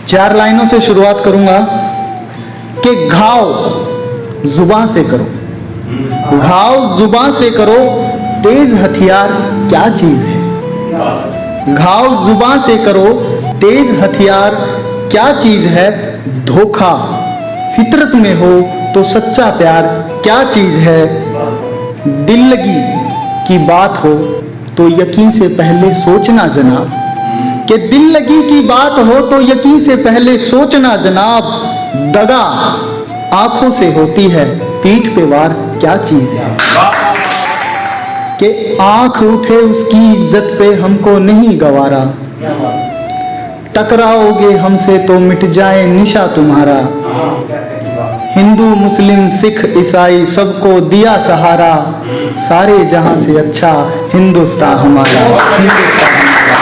4 लाइनों से शुरुआत करूंगा कि घाव जुबान से करो, घाव जुबान से करो, तेज हथियार क्या चीज है। घाव जुबान से करो, तेज हथियार क्या चीज है। धोखा फितरत में हो तो सच्चा प्यार क्या चीज है। दिल लगी की बात हो तो यकीन से पहले सोचना जनाब, कि दिल लगी की बात हो तो यकीन से पहले सोचना जनाब। दगा आंखों से होती है, पीठ पे वार क्या चीज है। कि आंख उठे उसकी इज्जत पे हमको नहीं गवारा, टकराओगे हमसे तो मिट जाए निशा तुम्हारा। हिंदू मुस्लिम सिख ईसाई सबको दिया सहारा, सारे जहां से अच्छा हिंदुस्तान हमारा, हिंदुस्तान हमारा।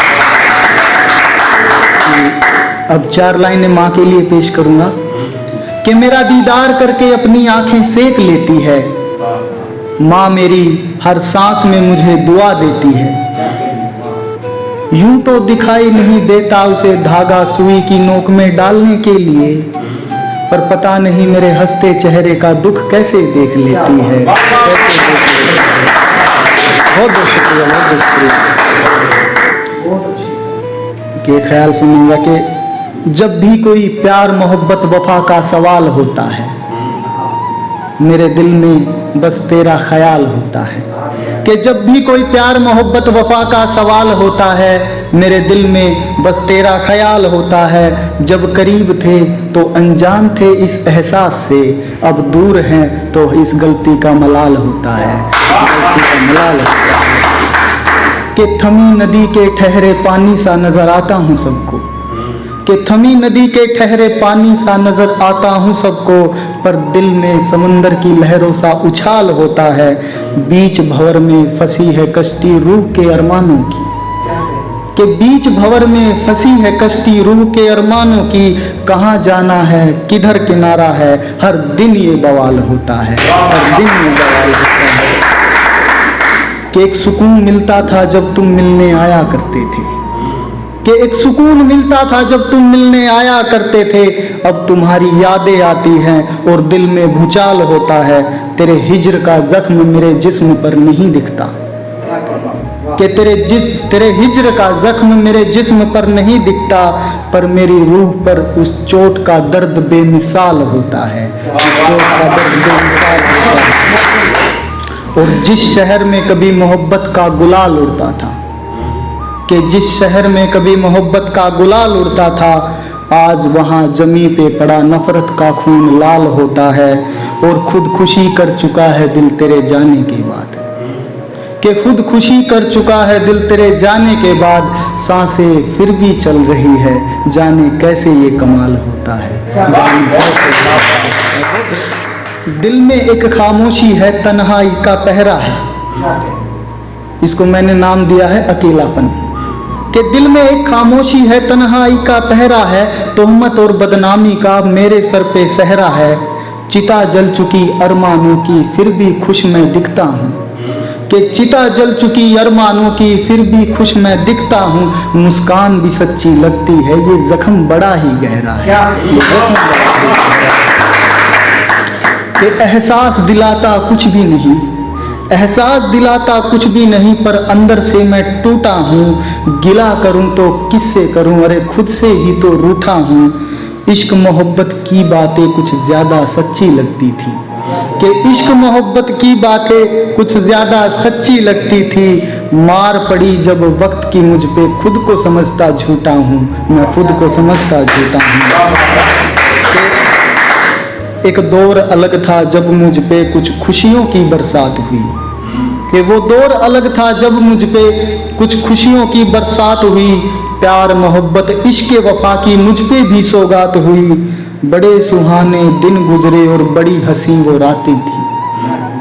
अब 4 लाइनें माँ के लिए पेश करूंगा कि मेरा दीदार करके अपनी आंखें सेक लेती है। माँ मेरी हर सांस में मुझे दुआ देती है। यूं तो दिखाई नहीं देता उसे धागा सुई की नोक में डालने के लिए, पर पता नहीं मेरे हंसते चेहरे का दुख कैसे देख लेती है। बहुत बहुत शुक्रिया, बहुत बहुत शुक्रिया। ये ख्याल सुनूंगा कि जब भी कोई प्यार मोहब्बत वफा का सवाल होता है, मेरे दिल में बस तेरा ख्याल होता है। कि जब भी कोई प्यार मोहब्बत वफा का सवाल होता है, मेरे दिल में बस तेरा ख्याल होता है। जब करीब थे तो अनजान थे इस एहसास से, अब दूर हैं तो इस गलती का मलाल होता है, गलती का मलाल होता है। कि थमी नदी के ठहरे पानी सा नजर आता हूँ सबको, कि थमी नदी के ठहरे पानी सा नजर आता हूँ सबको, पर दिल में समुंदर की लहरों सा उछाल होता है। बीच भंवर में फंसी है कश्ती रूह के अरमानों की, कि बीच भंवर में फंसी है कश्ती रूह के अरमानों की। कहाँ जाना है किधर किनारा है, हर दिन ये बवाल होता है, हर दिन ये बवाल होता है। कि एक सुकून मिलता था जब तुम मिलने आया करते थे, कि एक सुकून मिलता था जब तुम मिलने आया करते थे। अब तुम्हारी यादें आती हैं और दिल में भूचाल होता है। तेरे हिज्र का जख्म मेरे जिस्म पर नहीं दिखता, कि तेरे हिज्र का जख्म मेरे जिस्म पर नहीं दिखता, पर मेरी रूह पर उस चोट का दर्द बेमिसाल होता है, उस चोट का दर्द बेमिसाल होता है। और जिस शहर में कभी मोहब्बत का गुलाल उड़ता था, कि जिस शहर में कभी मोहब्बत का गुलाल उड़ता था, आज वहाँ जमी पे पड़ा नफरत का खून लाल होता है। और खुदकुशी कर चुका है दिल तेरे जाने के बाद, कि खुदकुशी कर चुका है दिल तेरे जाने के बाद। सांसें फिर भी चल रही है, जाने कैसे ये कमाल होता है, जाने कैसे। दिल में एक खामोशी है, तन्हाई का पहरा है, इसको मैंने नाम दिया है अकेलापन। कि दिल में एक खामोशी है, तन्हाई का पहरा है, तोहमत और बदनामी का मेरे सर पे सहरा है। चिता जल चुकी अरमानों की फिर भी खुश मैं दिखता हूँ, कि चिता जल चुकी अरमानों की फिर भी खुश मैं दिखता हूँ। मुस्कान भी सच्ची लगती है, ये जख्म बड़ा ही गहरा है, ये जख्म बड़ा ही गहरा है। कि एहसास दिलाता कुछ भी नहीं, एहसास दिलाता कुछ भी नहीं, पर अंदर से मैं टूटा हूँ। गिला करूँ तो किससे करूँ, अरे खुद से ही तो रूठा हूँ। इश्क मोहब्बत की बातें कुछ ज़्यादा सच्ची लगती थी, कि इश्क मोहब्बत की बातें कुछ ज़्यादा सच्ची लगती थी। मार पड़ी जब वक्त की मुझ पे, खुद को समझता झूठा हूँ, मैं खुद को समझता झूठा हूँ। एक दौर अलग था जब मुझ पे कुछ खुशियों की बरसात हुई, कि वो दौर अलग था जब मुझ पे कुछ खुशियों की बरसात हुई। प्यार मोहब्बत इश्क वफा की मुझ पे भी सौगात हुई। बड़े सुहाने दिन गुजरे और बड़ी हंसी वो रातें थी,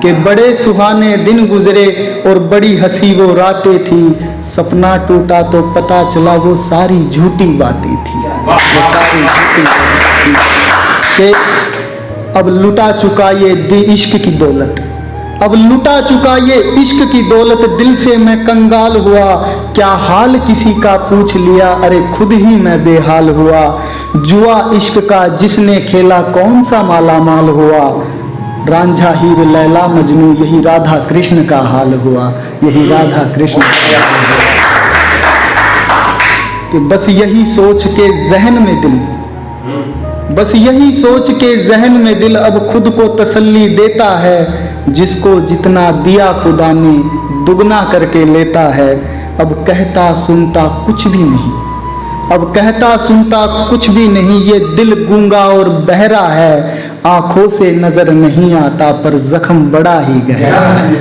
कि बड़े सुहाने दिन गुजरे और बड़ी हंसी वो रातें थी। सपना टूटा तो पता चला वो सारी झूठी बातें थी, वो सारी झूठी बातें थी। कि अब लुटा चुका ये इश्क की दौलत, अब लुटा चुका ये इश्क की दौलत, दिल से मैं कंगाल हुआ। क्या हाल किसी का पूछ लिया, अरे खुद ही मैं बेहाल हुआ। जुआ इश्क का जिसने खेला, कौन सा माला माल हुआ। रांझा हीर लैला मजनू, यही राधा कृष्ण का हाल हुआ, यही राधा कृष्ण का हाल हुआ। कि बस यही सोच के जहन में दिल, बस यही सोच के जहन में दिल अब खुद को तसल्ली देता है। जिसको जितना दिया खुदा ने, दुगना करके लेता है। अब कहता सुनता कुछ भी नहीं, अब कहता सुनता कुछ भी नहीं। ये दिल गूंगा और बहरा है, आंखों से नजर नहीं आता पर जख्म बड़ा ही गहरा है।